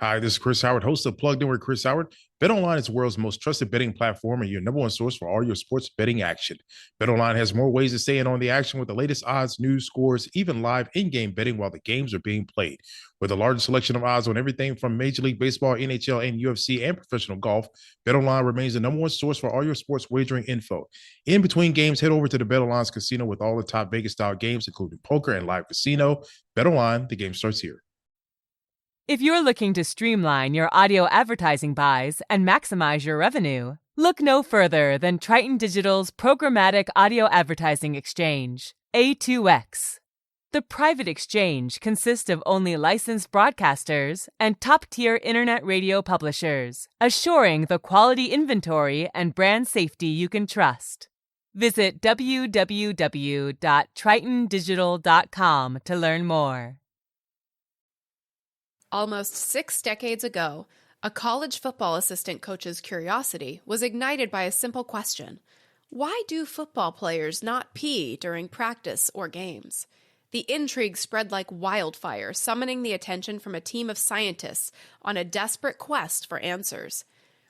Hi, this is Chris Howard, host of Plugged In with Chris Howard. BetOnline is the world's most trusted betting platform and your number one source for all your sports betting action. BetOnline has more ways to stay in on the action with the latest odds, news, scores, even live in-game betting while the games are being played. With the largest selection of odds on everything from Major League Baseball, NHL, and UFC, and professional golf, BetOnline remains the number one source for all your sports wagering info. In between games, head over to the BetOnline's casino with all the top Vegas-style games, including poker and live casino. BetOnline, the game starts here. If you're looking to streamline your audio advertising buys and maximize your revenue, look no further than Triton Digital's programmatic audio advertising exchange, A2X. The private exchange consists of only licensed broadcasters and top-tier internet radio publishers, assuring the quality inventory and brand safety you can trust. Visit www.tritondigital.com to learn more. Almost 6 decades ago, a college football assistant coach's curiosity was ignited by a simple question. Why do football players not pee during practice or games? The intrigue spread like wildfire, summoning the attention from a team of scientists on a desperate quest for answers.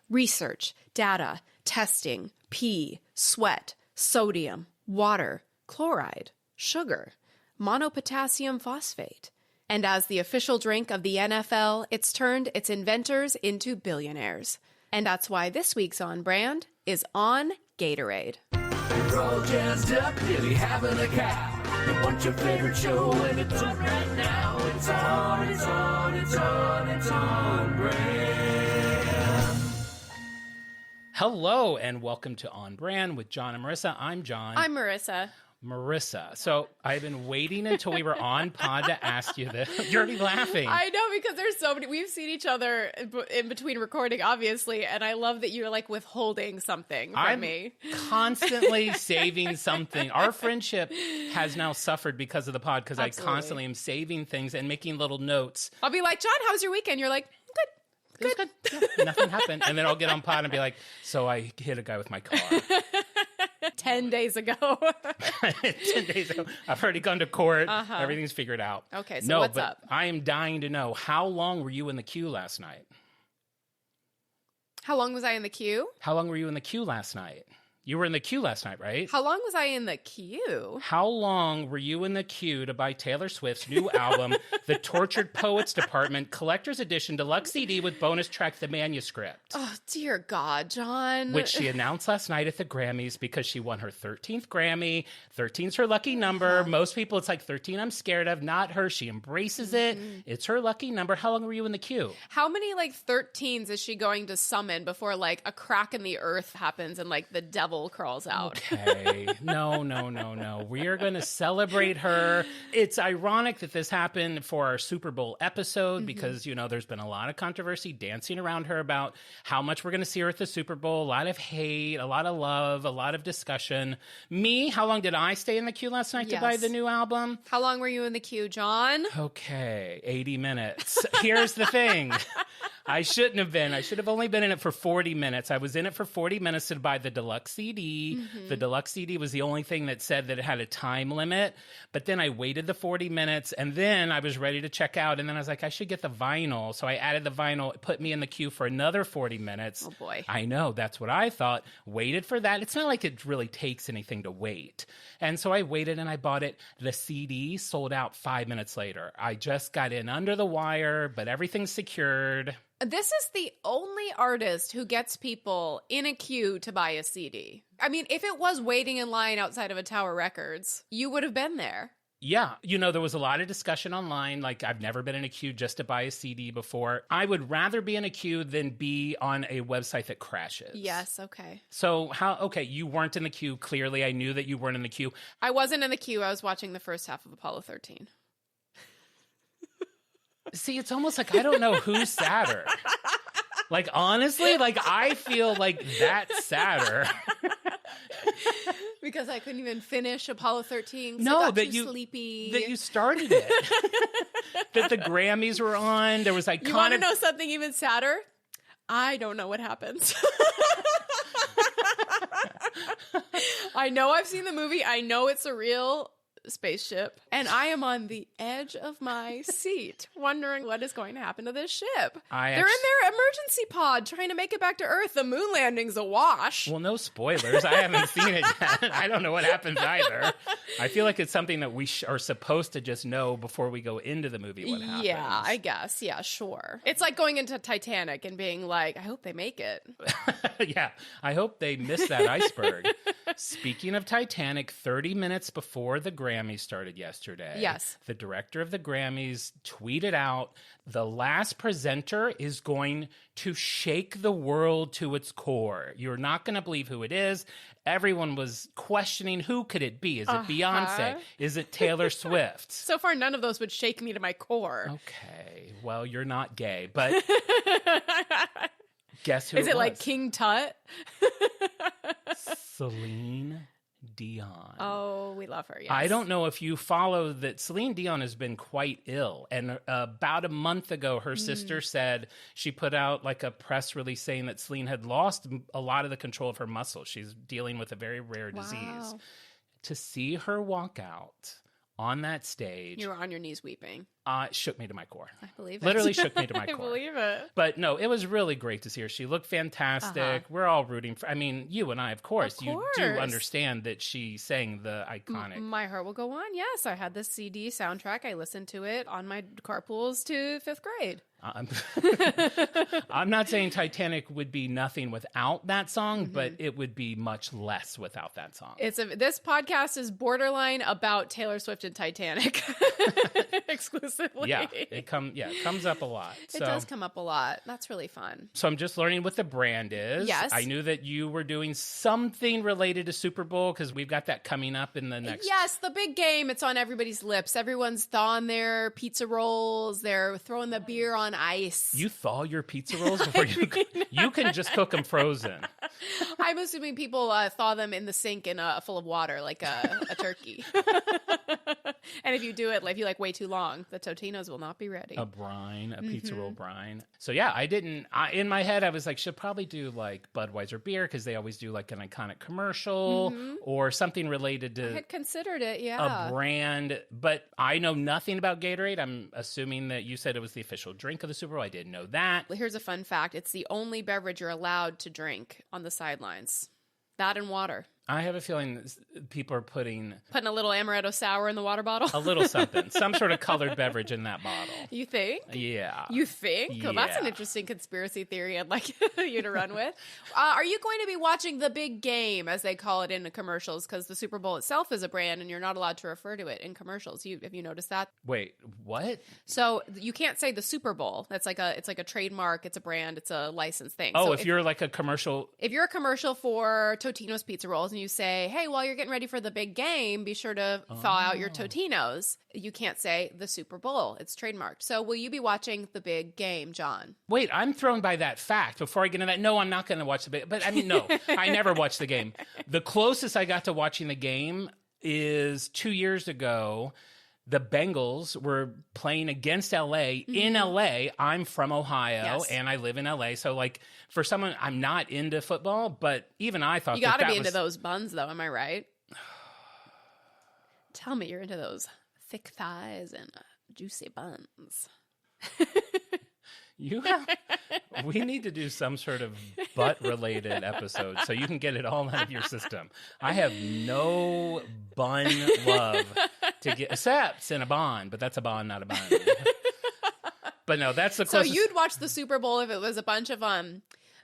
Research, data, testing, pee, sweat, sodium, water, chloride, sugar, monopotassium phosphate. And as the official drink of the NFL, it's turned its inventors into billionaires. And that's why this week's On Brand is On Gatorade. We're all jazzed up, nearly having a cow. You want your favorite show, and it's on right now. It's on Brand. Hello, and welcome to On Brand with Jon and Marisa. I'm Jon. I'm Marisa. So I've been waiting until we were on pod to ask you this. You're already laughing. I know, because there's so many. We've seen each other in between recording, obviously, and I love that you're like withholding something from me. Constantly saving something. Our friendship has now suffered because of the pod, because I constantly am saving things and making little notes. I'll be like, Jon, how was your weekend? You're like, good. Yeah, nothing happened. And then I'll get on pod and be like, so I hit a guy with my car. 10 days ago. 10 days ago. I've already gone to court. Everything's figured out. Okay, so what's up? I am dying to know, how long were you in the queue last night? How long was I in the queue? How long were you in the queue last night? You were in the queue last night, right? How long was I in the queue? How long were you in the queue to buy Taylor Swift's new album, The Tortured Poets Department, Collector's Edition, Deluxe CD with bonus track, The Manuscript? Oh, dear God, Jon. Which she announced last night at the Grammys because she won her 13th Grammy. 13's her lucky number. Most people, it's like 13 I'm scared of. Not her. She embraces it. It's her lucky number. How long were you in the queue? How many, 13s is she going to summon before, a crack in the earth happens and, the devil crawls out? Okay. No. We are going to celebrate her. It's ironic that this happened for our Super Bowl episode because, there's been a lot of controversy dancing around her about how much we're going to see her at the Super Bowl. A lot of hate, a lot of love, a lot of discussion. Me, how long did I stay in the queue last night to buy the new album? How long were you in the queue, Jon? Okay, 80 minutes. Here's the thing. I shouldn't have been. I should have only been in it for 40 minutes. I was in it for 40 minutes to buy the deluxe CD. The deluxe CD was the only thing that said that it had a time limit. But then I waited the 40 minutes, and then I was ready to check out. And then I was like, I should get the vinyl. So I added the vinyl. It put me in the queue for another 40 minutes. Oh, boy. I know. That's what I thought. Waited for that. It's not like it really takes anything to wait. And so I waited, and I bought it. The CD sold out 5 minutes later. I just got in under the wire, but everything's secured. This is the only artist who gets people in a queue to buy a CD. I mean, if it was waiting in line outside of a Tower Records, you would have been there. Yeah. There was a lot of discussion online. I've never been in a queue just to buy a CD before. I would rather be in a queue than be on a website that crashes. Yes. Okay. So you weren't in the queue. Clearly, I knew that you weren't in the queue. I wasn't in the queue. I was watching the first half of Apollo 13. See, it's almost like I don't know who's sadder. Honestly, I feel like that's sadder. Because I couldn't even finish Apollo 13. No, I got that too sleepy. That you started it. That the Grammys were on. There was You want to know something even sadder? I don't know what happens. I know I've seen the movie. I know it's a real spaceship, and I am on the edge of my seat, wondering what is going to happen to this ship. They're in their emergency pod trying to make it back to Earth. The moon landing's a wash. Well, no spoilers. I haven't seen it yet. I don't know what happens either. I feel like it's something that we are supposed to just know before we go into the movie what happens. Yeah, I guess. Yeah, sure. It's like going into Titanic and being like, I hope they make it. Yeah, I hope they miss that iceberg. Speaking of Titanic, 30 minutes before the Grammys started yesterday, yes, the director of the Grammys tweeted out, the last presenter is going to shake the world to its core. You're not going to believe who it is. Everyone was questioning, who could it be? Is it Beyonce? Is it Taylor Swift? So far, none of those would shake me to my core. Okay, well, you're not gay, but guess who is it was? like King Tut? Celine Dion. Oh, we love her, yes. I don't know if you follow that Celine Dion has been quite ill. And about a month ago, her sister said she put out like a press release saying that Celine had lost a lot of the control of her muscles. She's dealing with a very rare disease. To see her walk out on that stage. You were on your knees weeping. It shook me to my core. I believe it. Literally shook me to my I core. believe it. But no, it was really great to see her. She looked fantastic. We're all rooting for, I mean, you and I, of course. You do understand that she sang the iconic. My Heart Will Go On. Yes, I had the CD soundtrack. I listened to it on my carpools to 5th grade. I'm not saying Titanic would be nothing without that song, but it would be much less without that song. This podcast is borderline about Taylor Swift and Titanic exclusively. Yeah, it comes up a lot. It does come up a lot. That's really fun. So I'm just learning what the brand is. Yes. I knew that you were doing something related to Super Bowl because we've got that coming up in the next. Yes, the big game. It's on everybody's lips. Everyone's thawing their pizza rolls. They're throwing the beer on ice. You thaw your pizza rolls before you can just cook them frozen. I'm assuming people thaw them in the sink in full of water, like a turkey. And if you do it, if you way too long, the Totinos will not be ready. A brine, a pizza roll brine. So yeah, in my head, I was like, should probably do like Budweiser beer because they always do like an iconic commercial or something related to. I had considered it, yeah. A brand, but I know nothing about Gatorade. I'm assuming that you said it was the official drink of the Super Bowl. I didn't know that. Here's a fun fact. It's the only beverage you're allowed to drink on the sidelines. That and water. I have a feeling people are putting a little amaretto sour in the water bottle. A little something. Some sort of colored beverage in that bottle. You think? Yeah. You think? Yeah. Well, that's an interesting conspiracy theory I'd like you to run with. Are you going to be watching the big game, as they call it in the commercials? Because the Super Bowl itself is a brand, and you're not allowed to refer to it in commercials. Have you noticed that? Wait, what? So you can't say the Super Bowl. It's like a trademark. It's a brand. It's a licensed thing. Oh, so if you're like a commercial. If you're a commercial for Totino's Pizza Rolls and you say, hey, while you're getting ready for the big game, be sure to thaw out your Totinos. You can't say the Super Bowl. It's trademarked. So will you be watching the big game, John? Wait, I'm thrown by that fact. Before I get into that, no, I'm not going to watch the big. But I mean, no, I never watched the game. The closest I got to watching the game is 2 years ago. The Bengals were playing against LA in LA. I'm from Ohio and I live in LA. So for someone, I'm not into football, but even I thought you got to be into those buns though. Am I right? Tell me you're into those thick thighs and juicy buns. We need to do some sort of butt-related episode so you can get it all out of your system. I have no bun love to get, except Cinnabon, but that's a bun, not a bun. But no, that's the closest. So you'd watch the Super Bowl if it was a bunch of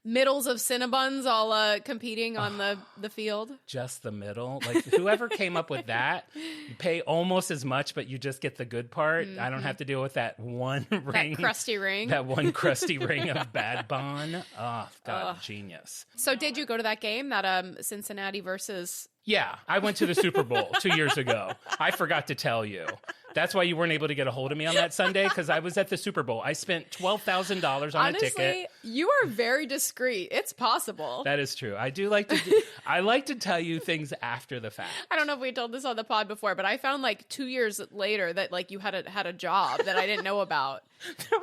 middles of Cinnabons all competing on the field? Just the middle. Whoever came up with that, you pay almost as much, but you just get the good part. I don't have to deal with that one ring. That crusty ring. That one crusty ring of bad bun. Oh, God, genius. So did you go to that game, that Cincinnati versus... Yeah, I went to the Super Bowl 2 years ago. I forgot to tell you. That's why you weren't able to get a hold of me on that Sunday, because I was at the Super Bowl. I spent $12,000 on a ticket. Honestly, you are very discreet. It's possible. That is true. I do like to. I like to tell you things after the fact. I don't know if we told this on the pod before, but I found 2 years later that you had a job that I didn't know about.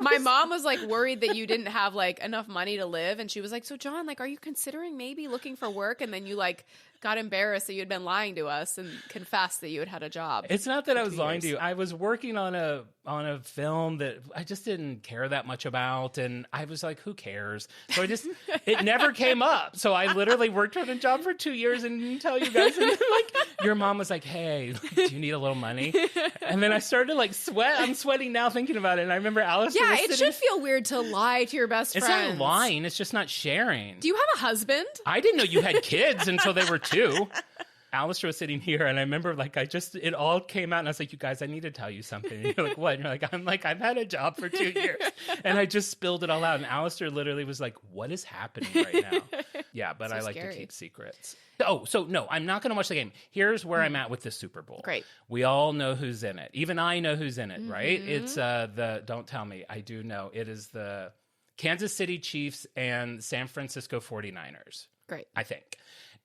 My mom was worried that you didn't have enough money to live, and she was like, "So John, are you considering maybe looking for work?" And then you got embarrassed that you had been lying to us and confessed that you had had a job. It's not that I was 2 lying to years. you. I was working on a film that I just didn't care that much about, and I was like, who cares? So it never came up. So I literally worked on a job for 2 years and didn't tell you guys. And like, your mom was like, hey, do you need a little money? And then I started to like sweat. I'm sweating now thinking about it. And I remember Alistair Yeah, was it sitting- should feel weird to lie to your best It's friends. not lying. It's just not sharing. Do you have a husband? I didn't know you had kids until they were 2. Alistair was sitting here, and I remember, like, it all came out, and I was like, you guys, I need to tell you something. And you're like, what? And you're like, I've had a job for 2 years. And I just spilled it all out, and Alistair literally was like, what is happening right now? Yeah, but I like scary. to keep secrets. Oh, so no, I'm not going to watch the game. Here's where I'm at with the Super Bowl. Great. We all know who's in it. Even I know who's in it, right? It's don't tell me. I do know. It is the Kansas City Chiefs and San Francisco 49ers. Great. I think.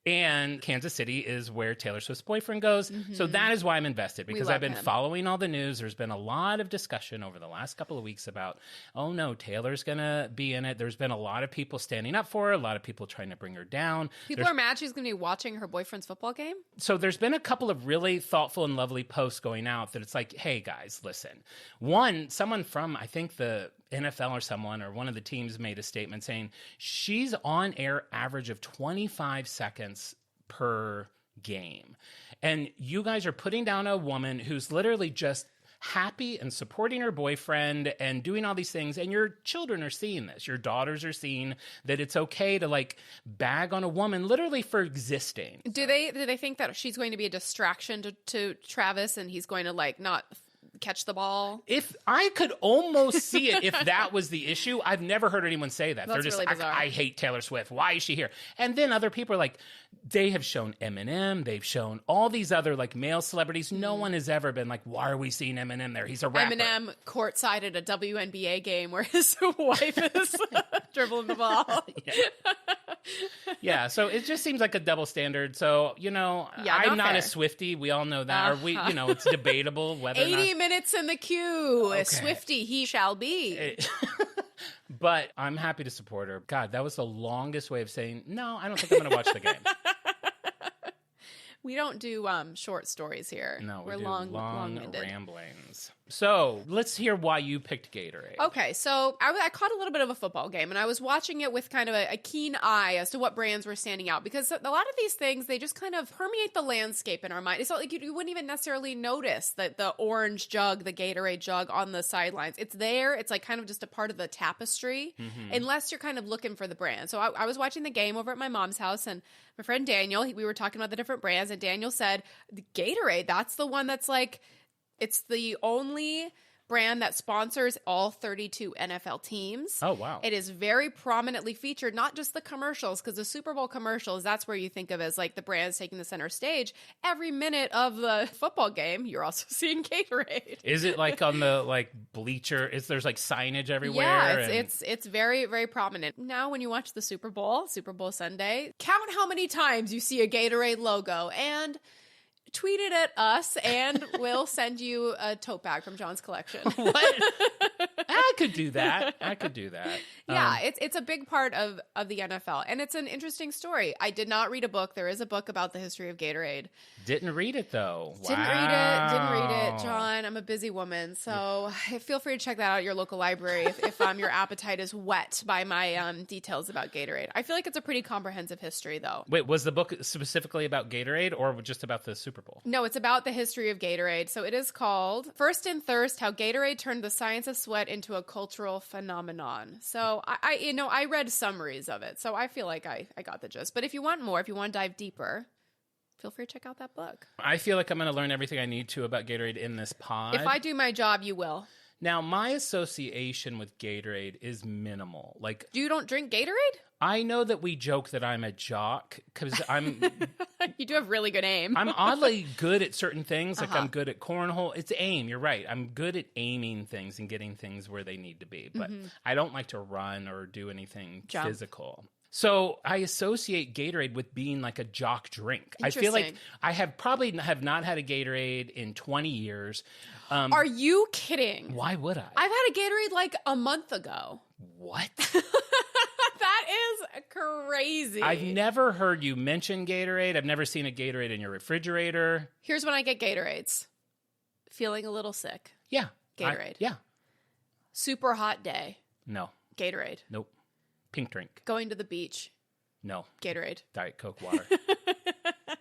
And Kansas City is where Taylor Swift's boyfriend goes. So that is why I'm invested, because love I've been him. following all the news. There's been a lot of discussion over the last couple of weeks about, oh no, Taylor's going to be in it. There's been a lot of people standing up for her, a lot of people trying to bring her down. People are mad she's going to be watching her boyfriend's football game? So there's been a couple of really thoughtful and lovely posts going out that it's like, hey guys, listen. One, someone from, I think the NFL or someone or one of the teams made a statement saying she's on air average of 25 seconds per game. And you guys are putting down a woman who's literally just happy and supporting her boyfriend and doing all these things, and your children are seeing this. Your daughters are seeing that it's okay to like bag on a woman literally for existing. Do they think that she's going to be a distraction to Travis and he's going to like not catch the ball? If I could almost see it, if that was the issue, I've never heard anyone say that. That's They're just, really bizarre. I hate Taylor Swift. Why is she here? And then other people are like, they have shown Eminem. They've shown all these other like male celebrities. No one has ever been like, why are we seeing Eminem there? He's a rapper. Eminem courtside at a WNBA game where his wife is dribbling the ball. Yeah, so it just seems like a double standard. So, Yeah, I'm not fair. a Swiftie. We all know that. Or we, it's debatable whether or 80 not. minutes in the queue. Okay. A Swiftie he shall be. But I'm happy to support her. God, that was the longest way of saying, no, I don't think I'm going to watch the game. We don't do short stories here. No, We're do long-winded. ramblings. So let's hear why you picked Gatorade. Okay, so I caught a little bit of a football game, and I was watching it with kind of a keen eye as to what brands were standing out, because a lot of these things, they just kind of permeate the landscape in our mind. It's not like you wouldn't even necessarily notice that the orange jug, the Gatorade jug on the sidelines. It's there. It's like kind of just a part of the tapestry, unless you're kind of looking for the brand. So I was watching the game over at my mom's house, and my friend Daniel, we were talking about the different brands, and Daniel said, Gatorade, that's the one that's like, it's the only brand that sponsors all 32 NFL teams. Oh, wow. It is very prominently featured, not just the commercials, because the Super Bowl commercials, that's where you think of as like the brands taking the center stage. Every minute of the football game, you're also seeing Gatorade. Is it like on the like bleacher? There's like signage everywhere? Yeah, and- it's very, very prominent. Now when you watch the Super Bowl Sunday, count how many times you see a Gatorade logo and tweet it at us, and we'll send you a tote bag from John's collection. What? I could do that. Yeah, it's a big part of the NFL, and it's an interesting story. I did not read a book. There is a book about the history of Gatorade. Didn't read it though. Didn't read it, John. I'm a busy woman, so feel free to check that out at your local library if your appetite is whet by my details about Gatorade. I feel like it's a pretty comprehensive history, though. Wait, was the book specifically about Gatorade or just about the Super Bowl? No, it's about the history of Gatorade. So it is called First in Thirst, How Gatorade Turned the Science of Sweat into a Cultural Phenomenon. So I read summaries of it. So I feel like I got the gist. But if you want more, if you want to dive deeper, feel free to check out that book. I feel like I'm going to learn everything I need to about Gatorade in this pod. If I do my job, you will. Now, my association with Gatorade is minimal. Like, You don't drink Gatorade? I know that we joke that I'm a jock because I'm You do have really good aim. I'm oddly good at certain things. Like I'm good at cornhole. It's aim. You're right. I'm good at aiming things and getting things where they need to be. But I don't like to run or do anything physical. So I associate Gatorade with being like a jock drink. I feel like I have not had a Gatorade in 20 years. Are you kidding? Why would I? I've had a Gatorade like a month ago. What? That is crazy. I've never heard you mention Gatorade. I've never seen a Gatorade in your refrigerator. Here's when I get Gatorades. Feeling a little sick. Yeah. Gatorade. Yeah. Super hot day. No. Gatorade. Nope. Pink drink. Going to the beach. No. Gatorade. Diet Coke water.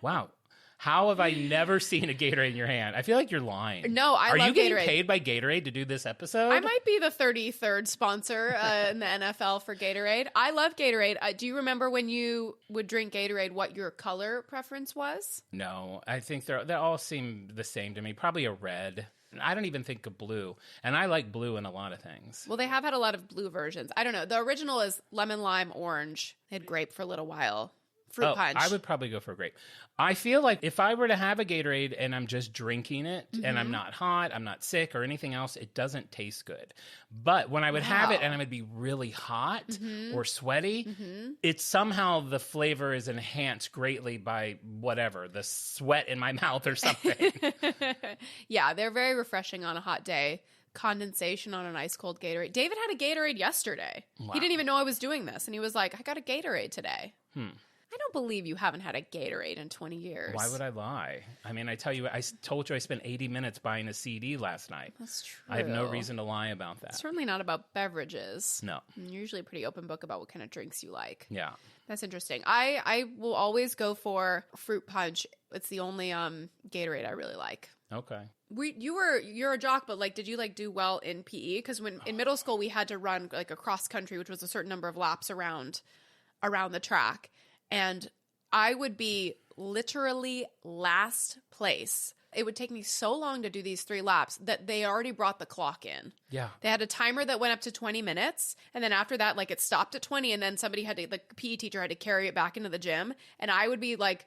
Wow. How have I never seen a Gatorade in your hand? I feel like you're lying. No, I love Gatorade. Are you getting paid by Gatorade to do this episode? I might be the 33rd sponsor in the NFL for Gatorade. I love Gatorade. Do you remember when you would drink Gatorade, what your color preference was? No, I think they all seem the same to me. Probably a red. I don't even think of blue. And I like blue in a lot of things. Well, they have had a lot of blue versions. I don't know. The original is lemon, lime, orange. They had grape for a little while. Fruit punch. I would probably go for grape. I feel like if I were to have a Gatorade and I'm just drinking it and I'm not hot, I'm not sick or anything else, it doesn't taste good. But when I would have it and I would be really hot or sweaty, it's somehow the flavor is enhanced greatly by whatever, the sweat in my mouth or something. Yeah, they're very refreshing on a hot day. Condensation on an ice cold Gatorade. David had a Gatorade yesterday. Wow. He didn't even know I was doing this. And he was like, I got a Gatorade today. I don't believe you haven't had a Gatorade in 20 years. Why would I lie? I mean, I told you I spent 80 minutes buying a CD last night. That's true. I have no reason to lie about that. Certainly not about beverages. No. You're usually a pretty open book about what kind of drinks you like. Yeah. That's interesting. I will always go for fruit punch. It's the only Gatorade I really like. Okay. You're a jock, but like, did you like do well in PE? Because when in middle school we had to run like a cross country, which was a certain number of laps around the track, and I would be literally last place. It would take me so long to do these 3 laps that they already brought the clock in. Yeah. They had a timer that went up to 20 minutes. And then after that, like it stopped at 20. And then the PE teacher had to carry it back into the gym. And I would be like,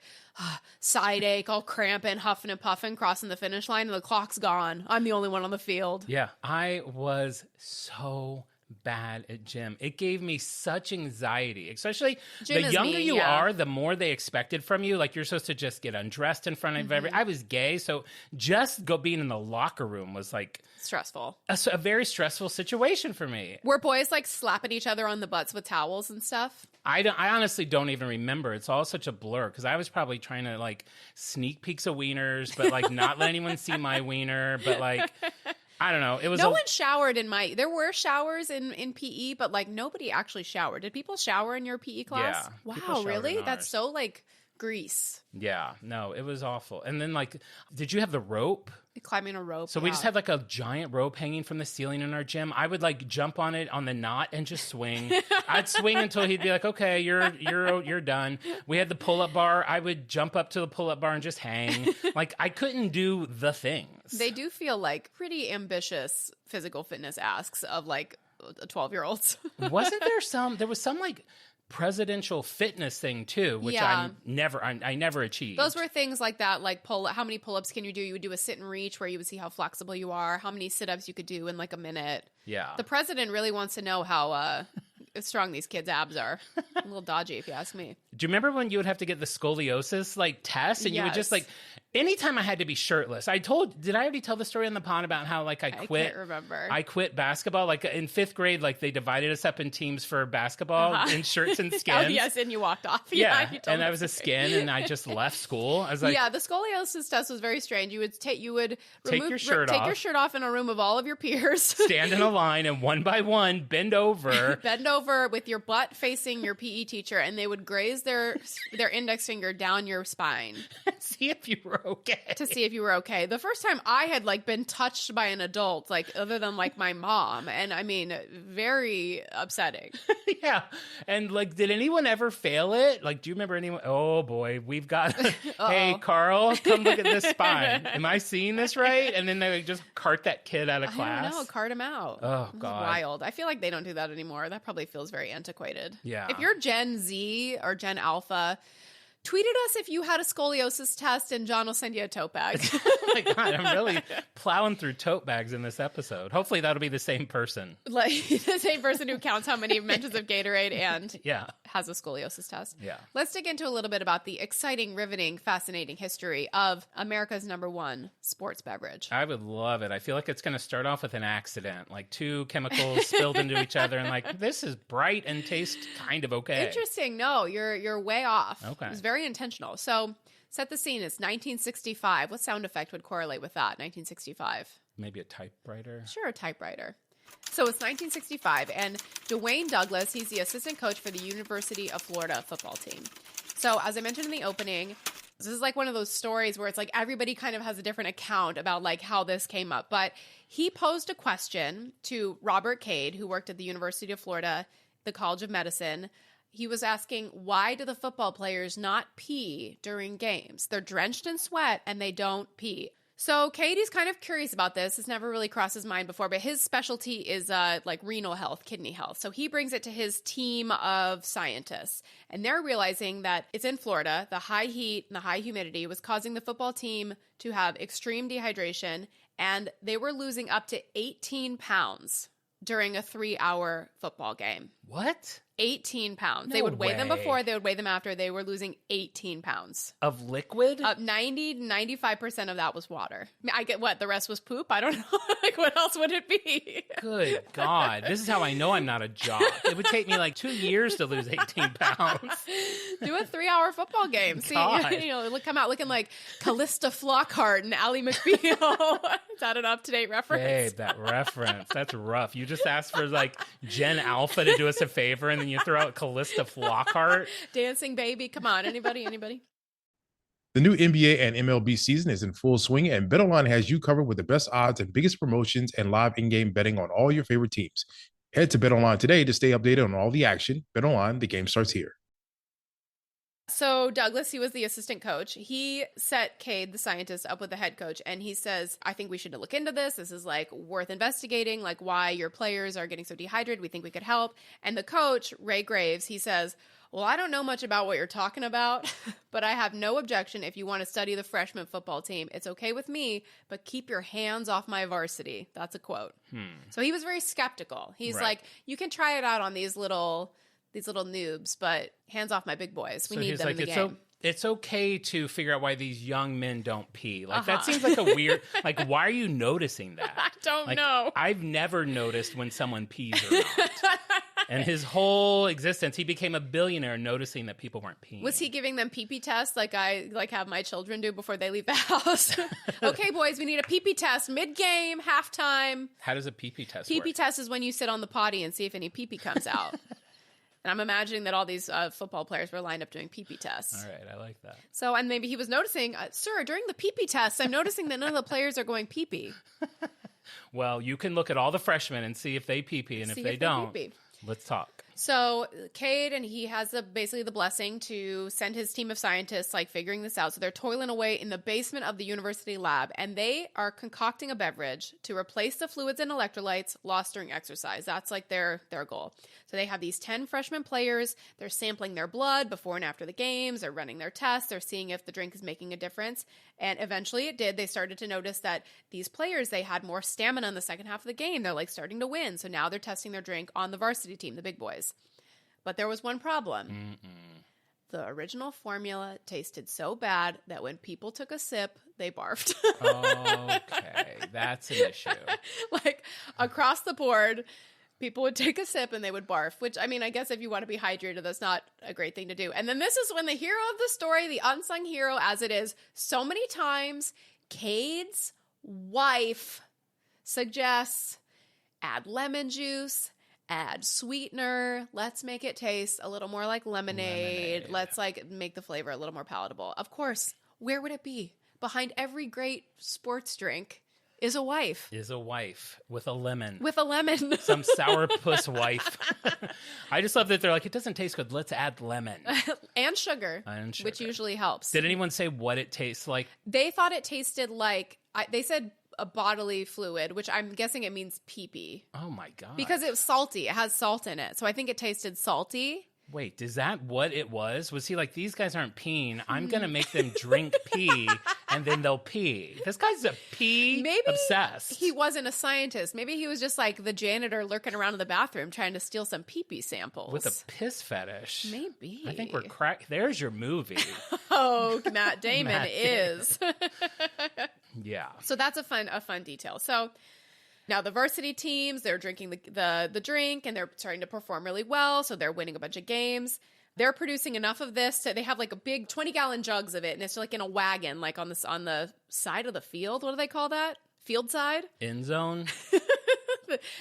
side ache, all cramping, huffing and puffing, crossing the finish line. And the clock's gone. I'm the only one on the field. Yeah. I was so bad at gym. It gave me such anxiety, especially Gym the is younger mean, you yeah. are, the more they expected from you. Like you're supposed to just get undressed in front of I was gay, so just being in the locker room was like Stressful. a very stressful situation for me. Were boys like slapping each other on the butts with towels and stuff? I honestly don't even remember. It's all such a blur because I was probably trying to like sneak peeks of wieners, but like not let anyone see my wiener, but like I don't know. It was no one showered in my. There were showers in PE, but like nobody actually showered. Did people shower in your PE class? Yeah, people Wow, showered really? in That's ours. so like grease. Yeah, no, it was awful. And then like, did you have the rope? Climbing a rope. So we just had like a giant rope hanging from the ceiling in our gym. I would like jump on it on the knot and just swing. I'd swing until he'd be like, "Okay, you're done." We had the pull-up bar. I would jump up to the pull-up bar and just hang. Like I couldn't do the things. They do feel like pretty ambitious physical fitness asks of like a 12-year-olds. Wasn't there was some like presidential fitness thing too, which Yeah. I never achieved. Those were things like that, like how many pull-ups can you do? You would do a sit and reach where you would see how flexible you are, how many sit-ups you could do in like a minute. Yeah. The president really wants to know how strong these kids' abs are. A little dodgy, if you ask me. Do you remember when you would have to get the scoliosis like test and you would just Yes. like anytime I had to be shirtless? Did I already tell the story on the pod about how like I quit? I can't remember. I quit basketball. Like in 5th grade, like they divided us up in teams for basketball in shirts and skins. Oh, yes, and you walked off. Yeah, you told and me I was a the story. skin and I just left school. I was like, yeah, the scoliosis test was very strange. You would take your shirt take off. your shirt off in a room of all of your peers. stand in a line and one by one bend over. Bend over with your butt facing your PE teacher, and they would graze their index finger down your spine See if you were okay. to see if you were okay. The first time I had like been touched by an adult, like other than like my mom, and I mean, very upsetting. Yeah. And like, did anyone ever fail it? Like, do you remember anyone? Oh boy, we've got, hey, Carl, come look at this spine. Am I seeing this right? And then they like, just cart that kid out of class. I don't know, cart him out. Oh, It was God. wild. I feel like they don't do that anymore. That probably feels very antiquated. Yeah. If you're Gen Z or Gen Alpha, Tweet at us if you had a scoliosis test, and Jon will send you a tote bag. Oh my God, I'm really plowing through tote bags in this episode. Hopefully that'll be the same person. Like the same person who counts how many mentions of Gatorade and has a scoliosis test. Yeah. Let's dig into a little bit about the exciting, riveting, fascinating history of America's #1 sports beverage. I would love it. I feel like it's going to start off with an accident, like 2 chemicals spilled into each other, and like, this is bright and tastes kind of okay. Interesting. No, you're way off. Okay. It was very intentional. So set the scene. It's 1965. What sound effect would correlate with that? 1965. Maybe a typewriter. Sure, a typewriter. So it's 1965, and Dwayne Douglas, he's the assistant coach for the University of Florida football team. So as I mentioned in the opening, this is like one of those stories where it's like everybody kind of has a different account about like how this came up. But he posed a question to Robert Cade, who worked at the University of Florida, the College of Medicine. He was asking, why do the football players not pee during games? They're drenched in sweat and they don't pee. So Katie's kind of curious about this. It's never really crossed his mind before, but his specialty is like renal health, kidney health. So he brings it to his team of scientists, and they're realizing that it's in Florida. The high heat and the high humidity was causing the football team to have extreme dehydration, and they were losing up to 18 pounds during a 3-hour football game. What? 18 pounds. No They would weigh them way. before, they would weigh them after. They were losing 18 pounds. Of liquid? 90 to 95% of that was water. I mean, I get what? The rest was poop? I don't know. Like, what else would it be? Good God. This is how I know I'm not a jock. It would take me like 2 years to lose 18 pounds. Do a 3-hour football game. See, God. come out looking like Callista Flockhart and Ally McBeal. Is that an up-to-date reference? Babe, that reference. That's rough. You just asked for like Gen Alpha to do us a favor, and then you throw out Callista Flockhart. Dancing baby. Come on. Anybody? The new NBA and MLB season is in full swing, and BetOnline has you covered with the best odds and biggest promotions and live in-game betting on all your favorite teams. Head to BetOnline today to stay updated on all the action. BetOnline, the game starts here. So Douglas, he was the assistant coach. He set Cade, the scientist, up with the head coach, and he says, I think we should look into this. This is like worth investigating, like why your players are getting so dehydrated. We think we could help. And the coach, Ray Graves, he says, well, I don't know much about what you're talking about, but I have no objection if you want to study the freshman football team. It's okay with me, but keep your hands off my varsity. That's a quote. So he was very skeptical. He's like, you can try it out on these little noobs, but hands off my big boys. We need them in the game. It's okay to figure out why these young men don't pee. Like, that seems like a weird, like, why are you noticing that? I don't know. I've never noticed when someone pees or not. And his whole existence, he became a billionaire noticing that people weren't peeing. Was he giving them pee-pee tests like I have my children do before they leave the house? Okay, boys, we need a pee-pee test mid-game, halftime. How does a pee-pee test Pee-pee work? test is when you sit on the potty and see if any pee-pee comes out. And I'm imagining that all these football players were lined up doing pee-pee tests. All right, I like that. So, and maybe he was noticing, sir, during the pee-pee tests, I'm noticing that none of the players are going pee-pee. Well, you can look at all the freshmen and see if they pee-pee, and if they don't, pee-pee. let's talk. So Cade, and he has basically the blessing to send his team of scientists like figuring this out. So they're toiling away in the basement of the university lab, and they are concocting a beverage to replace the fluids and electrolytes lost during exercise. That's like their goal. So they have these 10 freshman players. They're sampling their blood before and after the games. They're running their tests. They're seeing if the drink is making a difference. And eventually it did. They started to notice that these players, they had more stamina in the second half of the game. They're like starting to win. So now they're testing their drink on the varsity team, the big boys. But there was one problem. The original formula tasted so bad that when people took a sip, they barfed. Okay, that's an issue. Like across the board, people would take a sip and they would barf, which, I mean, I guess if you want to be hydrated, that's not a great thing to do. And then this is when the hero of the story, the unsung hero, as it is so many times, Cade's wife suggests add lemon juice, add sweetener. Let's make it taste a little more like lemonade. Let's like make the flavor a little more palatable. Of course, where would it be? Behind every great sports drink is a wife. Is a wife with a lemon. With a lemon. Some sourpuss wife. I just love that they're like, it doesn't taste good. Let's add lemon. And sugar, which usually helps. Did anyone say what it tastes like? They thought it tasted like, they said a bodily fluid, which I'm guessing it means pee-pee. Oh my God. Because it was salty. It has salt in it. So I think it tasted salty. Wait, is that what it was? Was he like, these guys aren't peeing. I'm going to make them drink pee and then they'll pee. This guy's a pee obsessed. He wasn't a scientist. Maybe he was just like the janitor lurking around in the bathroom trying to steal some pee-pee samples. With a piss fetish. Maybe. I think we're crack. There's your movie. Oh, Matt Damon is. Yeah. So that's a fun detail. So now the varsity teams, they're drinking the drink and they're starting to perform really well. So they're winning a bunch of games. They're producing enough of this. So they have like a big 20-gallon jugs of it. And it's like in a wagon, like on the side of the field. What do they call that? Field side? End zone?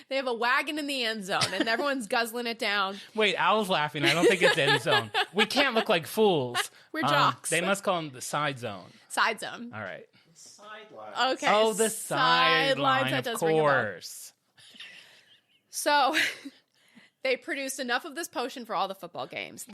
They have a wagon in the end zone and everyone's guzzling it down. Wait, Al's laughing. I don't think it's end zone. We can't look like fools. We're jocks. They must call them the side zone. Side zone. All right. Sideline. Okay. Oh, the sideline, That of does ring a bell. course. So they produced enough of this potion for all the football games.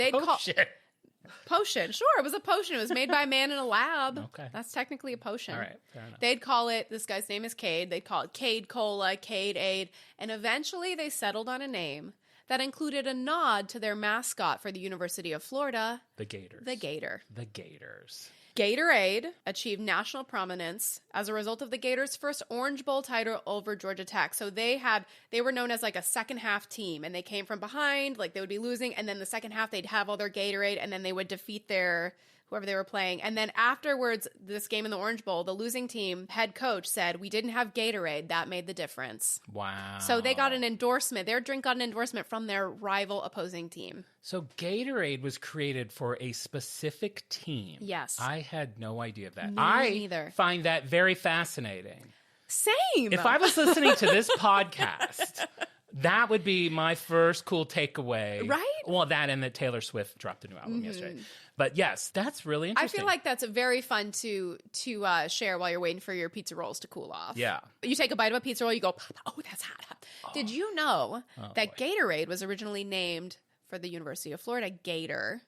Potion. Sure, it was a potion. It was made by a man in a lab. Okay. That's technically a potion. All right, fair enough. They'd call it, this guy's name is Cade. They'd call it Cade Cola, Cade Aid. And eventually they settled on a name that included a nod to their mascot for the University of Florida. The Gators. The Gator. The Gators. Gatorade achieved national prominence as a result of the Gators' first Orange Bowl title over Georgia Tech. So they were known as like a second half team, and they came from behind, like they would be losing, and then the second half they'd have all their Gatorade, and then they would defeat whoever they were playing. And then afterwards, this game in the Orange Bowl, the losing team head coach said, "We didn't have Gatorade. That made the difference." Wow. So they got an endorsement. Their drink got an endorsement from their rival opposing team. So Gatorade was created for a specific team. Yes. I had no idea of that. Me I neither. find that very fascinating. Same. If I was listening to this podcast, that would be my first cool takeaway. Right? Well, that and that Taylor Swift dropped a new album yesterday. But yes, that's really I interesting. feel like that's very fun to share while you're waiting for your pizza rolls to cool off. Yeah. You take a bite of a pizza roll, you go, "Oh, that's hot." Did you know that boy. Gatorade was originally named for the University of Florida Gator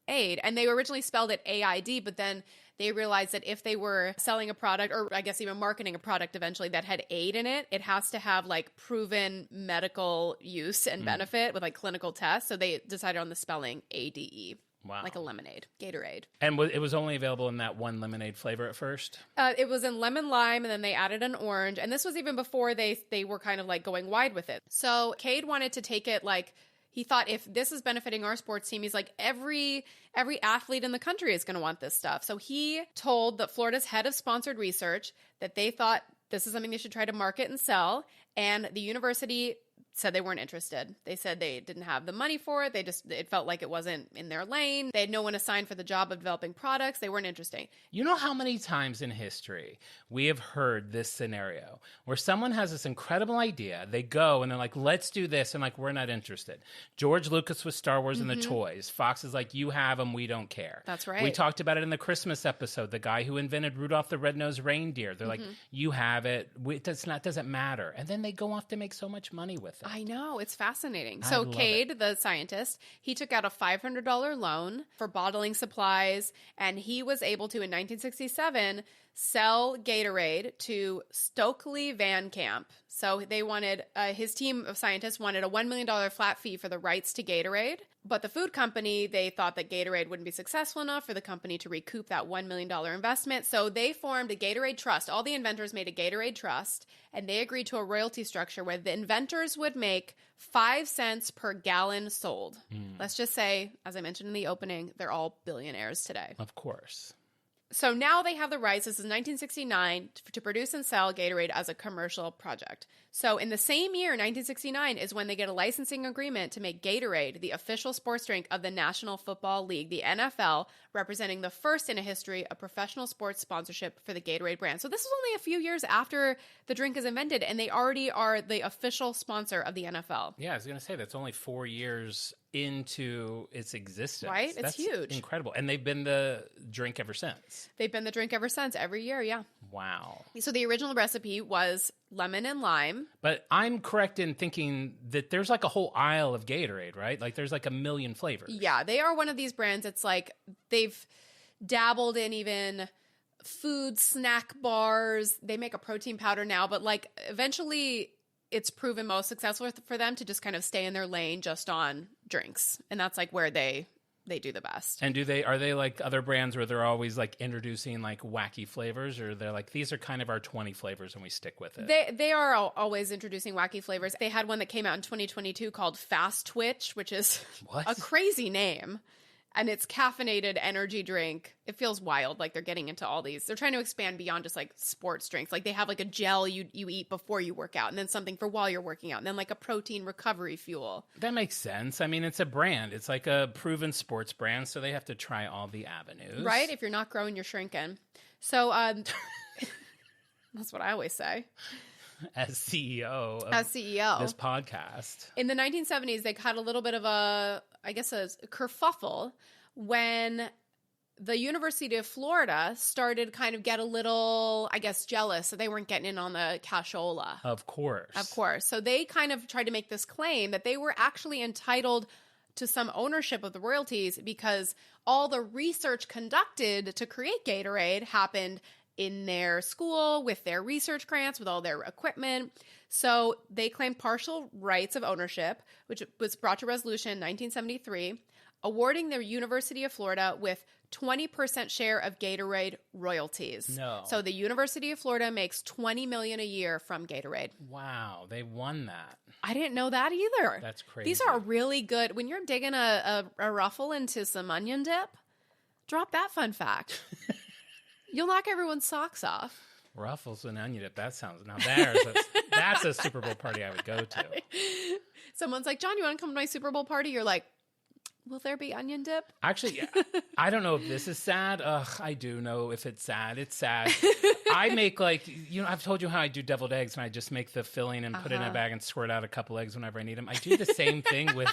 Aid? And they originally spelled it AID, but then they realized that if they were selling a product, or I guess even marketing a product eventually that had aid in it, it has to have like proven medical use and benefit with like clinical tests. So they decided on the spelling ADE. Wow. Like a lemonade, Gatorade. And it was only available in that one lemonade flavor at first? It was in lemon lime, and then they added an orange. And this was even before they were kind of like going wide with it. So Cade wanted to take it like, he thought, if this is benefiting our sports team, he's like, every athlete in the country is going to want this stuff. So he told the Florida's head of sponsored research that they thought this is something they should try to market and sell. And the university said they weren't interested. They said they didn't have the money for it. It felt like it wasn't in their lane. They had no one assigned for the job of developing products. They weren't interesting. You know how many times in history we have heard this scenario where someone has this incredible idea, they go and they're like, let's do this, and like, we're not interested. George Lucas with Star Wars and the toys. Fox is like, you have them, we don't care. That's right. We talked about it in the Christmas episode, the guy who invented Rudolph the Red-Nosed Reindeer. They're like, you have it, it doesn't matter. And then they go off to make so much money with it. I know. It's fascinating. I So love Cade, the scientist, he took out a $500 loan for bottling supplies, and he was able to, in 1967, sell Gatorade to Stokely Van Camp. So they wanted, his team of scientists wanted a $1 million flat fee for the rights to Gatorade. But the food company, they thought that Gatorade wouldn't be successful enough for the company to recoup that $1 million investment. So they formed a Gatorade trust. All the inventors made a Gatorade trust, and they agreed to a royalty structure where the inventors would make 5 cents per gallon sold. Let's just say, as I mentioned in the opening, they're all billionaires today. Of course. So now they have the rights, this is 1969, to produce and sell Gatorade as a commercial project. So in the same year, 1969, is when they get a licensing agreement to make Gatorade the official sports drink of the National Football League, the NFL, representing the first in a history of professional sports sponsorship for the Gatorade brand. So this is only a few years after the drink is invented, and they already are the official sponsor of the NFL. Yeah, I was going to say, that's only 4 years into its existence. Right? It's That's huge. Incredible. And they've been the drink ever since. They've been the drink ever since, every year, yeah. Wow. So the original recipe was lemon and lime. But I'm correct in thinking that there's like a whole aisle of Gatorade, right? Like there's like a million flavors. Yeah, they are one of these brands. It's like they've dabbled in even food snack bars. They make a protein powder now, but like eventually it's proven most successful for them to just kind of stay in their lane just on drinks. And that's like where they do the best. And are they like other brands where they're always like introducing like wacky flavors, or they're like, these are kind of our 20 flavors and we stick with it? They are always introducing wacky flavors. They had one that came out in 2022 called Fast Twitch, which is What? a crazy name. And it's caffeinated energy drink. It feels wild. Like they're getting into all these. They're trying to expand beyond just like sports drinks. Like they have like a gel you eat before you work out, and then something for while you're working out, and then like a protein recovery fuel. That makes sense. I mean, it's a brand. It's like a proven sports brand, so they have to try all the avenues. Right? If you're not growing, you're shrinking. So that's what I always say. As CEO of this podcast. In the 1970s, they had a little bit of a kerfuffle when the University of Florida started kind of get a little, I guess, jealous. So they weren't getting in on the cashola. Of course. So they kind of tried to make this claim that they were actually entitled to some ownership of the royalties because all the research conducted to create Gatorade happened in their school with their research grants, with all their equipment. So they claimed partial rights of ownership, which was brought to resolution in 1973, awarding the University of Florida with 20% share of Gatorade royalties. No. So the University of Florida makes $20 million a year from Gatorade. Wow, they won that. I didn't know that either. That's crazy. These are really good. When you're digging a ruffle into some onion dip, drop that fun fact. You'll knock everyone's socks off. Ruffles and onion dip. That's a Super Bowl party I would go to. Someone's like, John, you want to come to my Super Bowl party? You're like, will there be onion dip? Actually, I don't know if this is sad. Ugh, I do know if it's sad. It's sad. I make I've told you how I do deviled eggs, and I just make the filling and put it in a bag and squirt out a couple eggs whenever I need them. I do the same thing with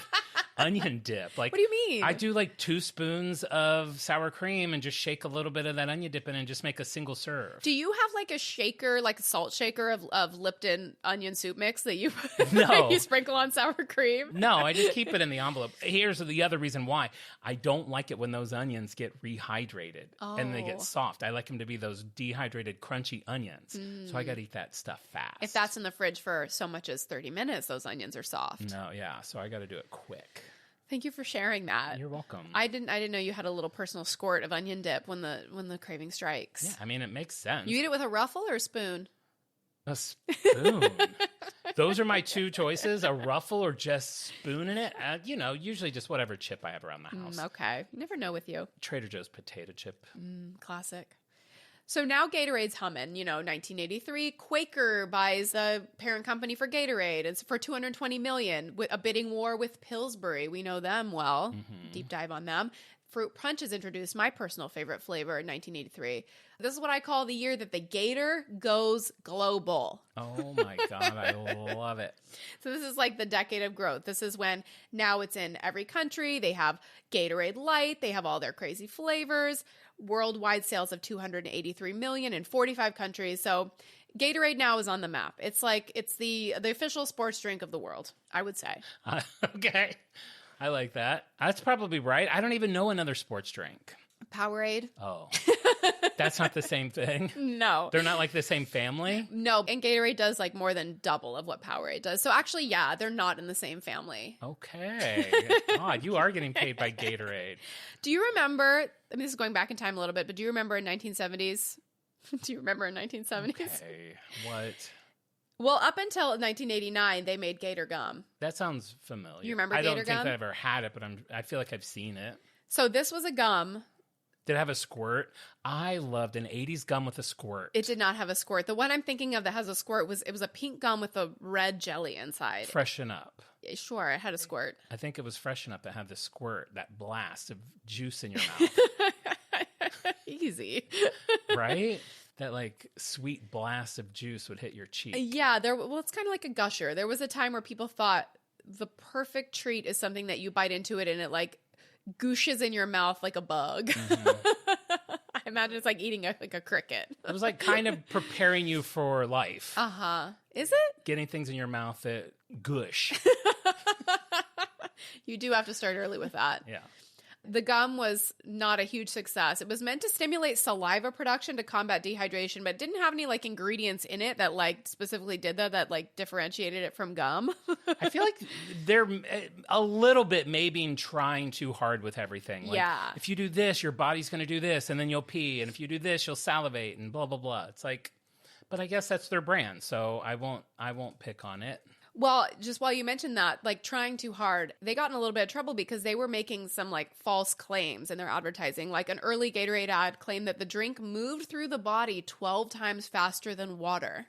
onion dip. Like, what do you mean? I do like 2 spoons of sour cream and just shake a little bit of that onion dip in and just make a single serve. Do you have like a shaker, like a salt shaker of Lipton onion soup mix that you No. you sprinkle on sour cream? No, I just keep it in the envelope. Here's the other reason why. I don't like it when those onions get rehydrated and they get soft. I like them to be those dehydrated, crunchy onions. So I got to eat that stuff fast. If that's in the fridge for so much as 30 minutes, those onions are soft. No, yeah. So I got to do it quick. Thank you for sharing that. You're welcome. I didn't know you had a little personal squirt of onion dip when the craving strikes. Yeah, I mean, it makes sense. You eat it with a ruffle or a spoon? A spoon. Those are my 2 choices, a ruffle or just spooning it. Usually just whatever chip I have around the house. Okay. You never know with you. Trader Joe's potato chip. Classic. So now Gatorade's humming. 1983, Quaker buys a parent company for Gatorade. It's for $220 million, with a bidding war with Pillsbury. We know them well. Deep dive on them. Fruit Punch is introduced, my personal favorite flavor, in 1983. This is what I call the year that the Gator goes global. Oh my God, I love it. So this is like the decade of growth. This is when now it's in every country. They have Gatorade Light. They have all their crazy flavors. Worldwide sales of 283 million in 45 countries. So Gatorade now is on the map. It's the official sports drink of the world, I would say. Okay. I like that. That's probably right. I don't even know another sports drink. Powerade? Oh. That's not the same thing? No. They're not like the same family? No, and Gatorade does like more than double of what Powerade does. So actually, yeah, they're not in the same family. Okay. God, you are getting paid by Gatorade. Do you remember, this is going back in time a little bit, but do you remember in 1970s? Do you remember in 1970s? Okay. What? Well, up until 1989, they made Gator gum. That sounds familiar. You remember Gator Gator gum? I gum? don't think I've ever had it, but I feel like I've seen it. So this was a gum. Did it have a squirt? I loved an 80s gum with a squirt. It did not have a squirt. The one I'm thinking of that has a squirt was a pink gum with a red jelly inside. Freshen Up. Sure, it had a squirt. I think it was Freshen Up that had the squirt, that blast of juice in your mouth. Easy. Right? That like sweet blast of juice would hit your cheek. Yeah, it's kind of like a gusher. There was a time where people thought the perfect treat is something that you bite into it and it like gooshes in your mouth like a bug. I imagine it's like eating a cricket. It was like kind of preparing you for life. Is it? Getting things in your mouth that gush. You do have to start early with that. Yeah. The gum was not a huge success. It was meant to stimulate saliva production to combat dehydration, but didn't have any like ingredients in it that like specifically did that like differentiated it from gum. I feel like they're a little bit maybe trying too hard with everything. Like, Yeah. if you do this, your body's going to do this, and then you'll pee. And if you do this, you'll salivate, and blah blah blah. It's like, but I guess that's their brand, so I won't pick on it. Well, just while you mentioned that, like trying too hard, they got in a little bit of trouble because they were making some like false claims in their advertising. Like an early Gatorade ad claimed that the drink moved through the body 12 times faster than water.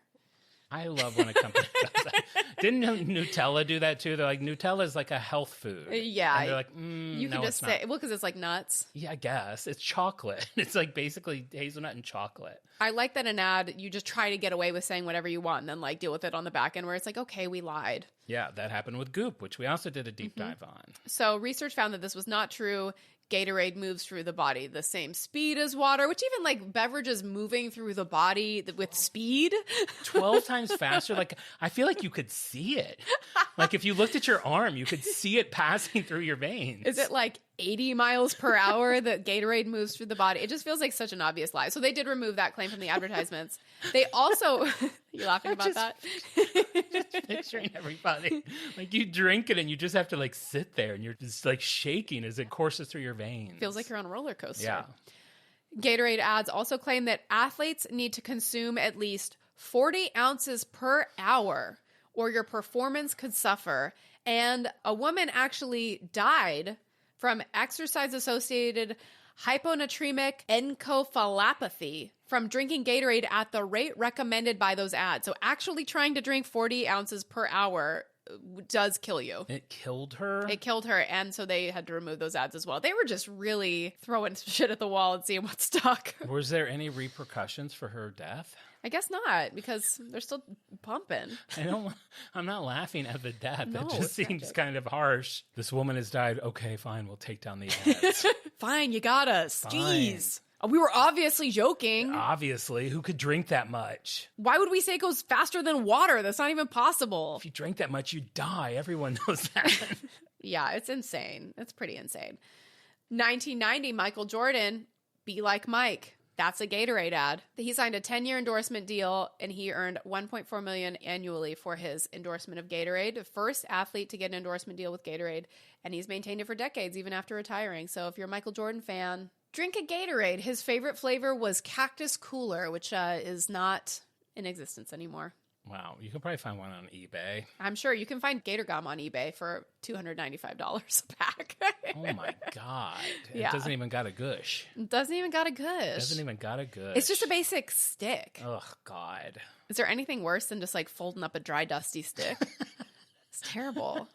I love when a company does that. Didn't Nutella do that too? They're like, Nutella is like a health food. Yeah. And they're like, You can no, just it's say, not. well, because it's like nuts. Yeah, I guess. It's chocolate. It's like basically hazelnut and chocolate. I like that an ad, you just try to get away with saying whatever you want and then like deal with it on the back end where it's like, okay, we lied. Yeah, that happened with Goop, which we also did a deep dive on. So research found that this was not true. Gatorade moves through the body the same speed as water, which even like beverages moving through the body with speed. 12 times faster. Like, I feel like you could see it. Like, if you looked at your arm, you could see it passing through your veins. Is it like 80 miles per hour that Gatorade moves through the body? It just feels like such an obvious lie. So they did remove that claim from the advertisements. They also, you laughing about that? Just picturing everybody. Like, you drink it and you just have to like sit there and you're just like shaking as it courses through your veins. Feels like you're on a roller coaster. Yeah. Gatorade ads also claim that athletes need to consume at least 40 ounces per hour or your performance could suffer. And a woman actually died from exercise-associated hyponatremic encephalopathy from drinking Gatorade at the rate recommended by those ads. So actually trying to drink 40 ounces per hour does kill you. It killed her? It killed her, and so they had to remove those ads as well. They were just really throwing shit at the wall and seeing what stuck. Was there any repercussions for her death? I guess not, because they're still pumping. I'm not laughing at the death. No, It just it's seems tragic. kind of harsh. This woman has died. Okay, fine. We'll take down the ads. Fine, you got us. Fine. Jeez. We were obviously joking. Obviously, who could drink that much? Why would we say it goes faster than water? That's not even possible. If you drink that much, you die. Everyone knows that. Yeah, it's insane. It's pretty insane. 1990, Michael Jordan, Be Like Mike. That's a Gatorade ad. He signed a 10-year endorsement deal, and he earned $1.4 million annually for his endorsement of Gatorade. The first athlete to get an endorsement deal with Gatorade, and he's maintained it for decades, even after retiring. So if you're a Michael Jordan fan, drink a Gatorade. His favorite flavor was Cactus Cooler, which is not in existence anymore. Wow, you can probably find one on eBay. I'm sure you can find Gator Gum on eBay for $295 a pack. Oh my God. Yeah. It doesn't even got a gush. Doesn't even got a gush. Doesn't even got a gush. It's just a basic stick. Oh God. Is there anything worse than just like folding up a dry, dusty stick? It's terrible.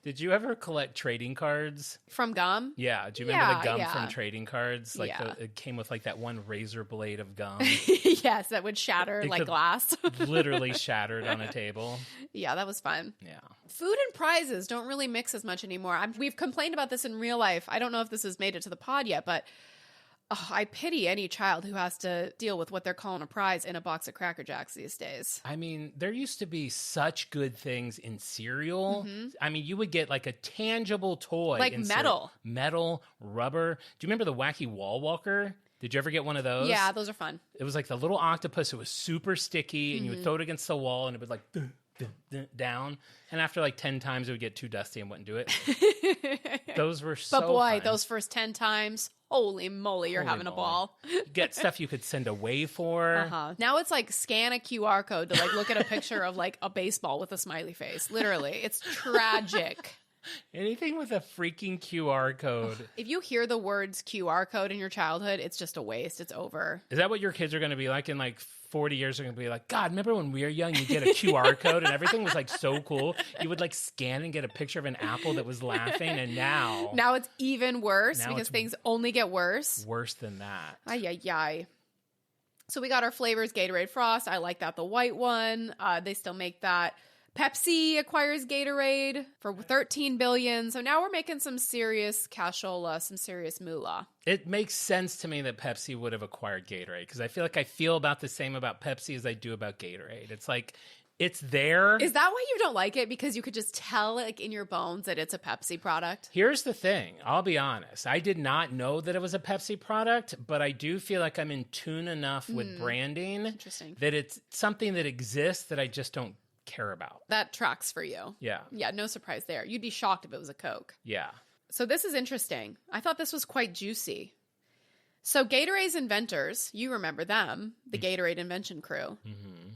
Did you ever collect trading cards? From gum? Yeah. Do you remember the Yeah, gum yeah. from trading cards? Like Yeah. it came with like that one razor blade of gum. Yes, that would shatter It like could- glass. Literally shattered on a table. Yeah, that was fun. Yeah. Food and prizes don't really mix as much anymore. We've complained about this in real life. I don't know if this has made it to the pod yet, but I pity any child who has to deal with what they're calling a prize in a box of Cracker Jacks these days. I mean, there used to be such good things in cereal. I mean, you would get like a tangible toy. Like in metal. Metal, rubber. Do you remember the wacky wall walker? Did you ever get one of those? Yeah, those are fun. It was like the little octopus. It was super sticky, and you would throw it against the wall, and it would like down. And after like 10 times, it would get too dusty and wouldn't do it. Those were so But boy, fun. those first 10 times, holy moly, you're Holy having a moly. ball. You get stuff you could send away for. Now it's like scan a QR code to like look at a picture of like a baseball with a smiley face. Literally, it's tragic. Anything with a freaking QR code. If you hear the words QR code in your childhood, it's just a waste. It's over. Is that what your kids are going to be like in like 40 years? They're going to be like, God, remember when we were young, you get a QR code and everything was like so cool. You would like scan and get a picture of an apple that was laughing. And now Now it's even worse Now because it's things only get worse. worse than that. Ay, ay, ay. So we got our flavors, Gatorade Frost. I like that, the white one. They still make that. Pepsi acquires Gatorade for $13 billion. So now we're making some serious cashola, some serious moolah. It makes sense to me that Pepsi would have acquired Gatorade because I feel about the same about Pepsi as I do about Gatorade. It's like It's there. Is that why you don't like it? Because you could just tell, like, in your bones that it's a Pepsi product? Here's the thing. I'll be honest. I did not know that it was a Pepsi product, but I do feel like I'm in tune enough with branding that it's something that exists that I just don't care about. That tracks for you. Yeah. Yeah, no surprise there. You'd be shocked if it was a Coke. Yeah. So this is interesting. I thought this was quite juicy. So Gatorade's inventors, you remember them, the Gatorade invention crew. Mm-hmm.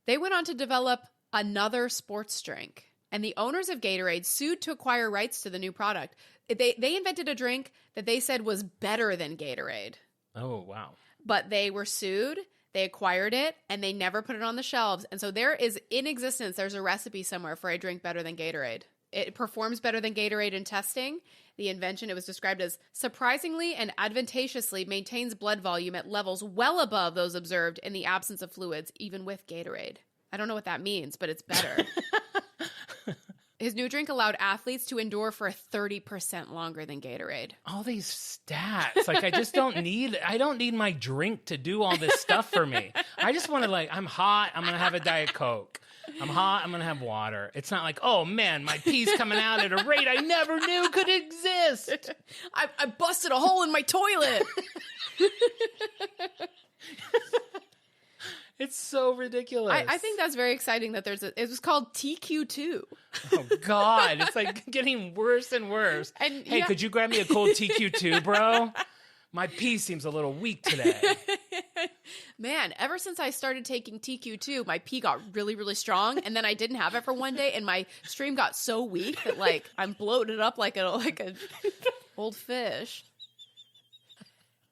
They went on to develop another sports drink. And the owners of Gatorade sued to acquire rights to the new product. They invented a drink that they said was better than Gatorade. Oh, wow. But they were sued, they acquired it, and they never put it on the shelves. And so there is, in existence, there's a recipe somewhere for a drink better than Gatorade. It performs better than Gatorade in testing. The invention, it was described as surprisingly and advantageously maintains blood volume at levels well above those observed in the absence of fluids, even with Gatorade. I don't know what that means, but it's better. His new drink allowed athletes to endure for 30% longer than Gatorade. All these stats. Like, I don't need my drink to do all this stuff for me. I just want to, like, I'm hot, I'm going to have a Diet Coke. I'm hot, I'm going to have water. It's not like, oh man, my pee's coming out at a rate I never knew could exist. I busted a hole in my toilet. It's so ridiculous. I think that's very exciting that it was called TQ2. Oh God, it's like getting worse and worse. And hey, could you grab me a cold TQ2, bro? My pee seems a little weak today. Man, ever since I started taking TQ2, my pee got really, really strong, and then I didn't have it for one day, and my stream got so weak that, like, I'm bloated up like a old fish.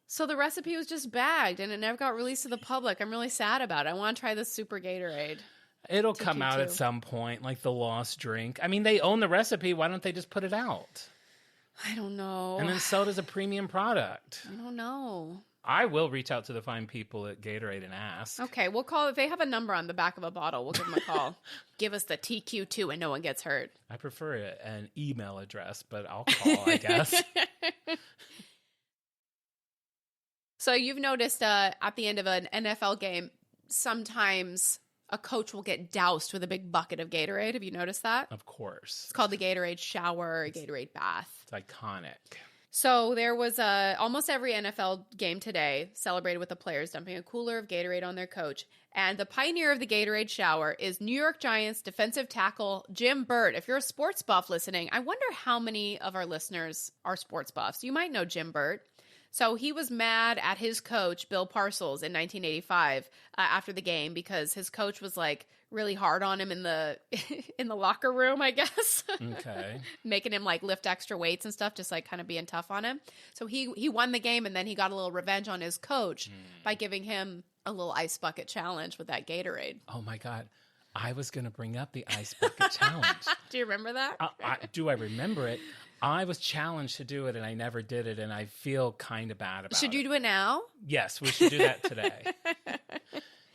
So the recipe was just bagged, and it never got released to the public. I'm really sad about it. I want to try this Super Gatorade. It'll come out at some point, like the lost drink. I mean, they own the recipe. Why don't they just put it out? I don't know. And then sell it as a premium product. I don't know. I will reach out to the fine people at Gatorade and ask. Okay, we'll call. If they have a number on the back of a bottle, we'll give them a call. Give us the TQ2 and no one gets hurt. I prefer an email address, but I'll call, I guess. So you've noticed at the end of an NFL game, sometimes a coach will get doused with a big bucket of Gatorade. Have you noticed that? Of course. It's called the Gatorade shower or Gatorade bath. It's iconic. So there was almost every NFL game today celebrated with the players dumping a cooler of Gatorade on their coach. And the pioneer of the Gatorade shower is New York Giants defensive tackle Jim Burt. If you're a sports buff listening, I wonder how many of our listeners are sports buffs. You might know Jim Burt. So he was mad at his coach, Bill Parcells, in 1985 after the game because his coach was like really hard on him in the in the locker room, I guess. Okay. Making him like lift extra weights and stuff, just like kind of being tough on him. So he won the game, and then he got a little revenge on his coach by giving him a little ice bucket challenge with that Gatorade. Oh my God. I was going to bring up the ice bucket challenge. Do you remember that? Do I remember it? I was challenged to do it, and I never did it, and I feel kind of bad about it. Should you do it now? Yes, we should do that today.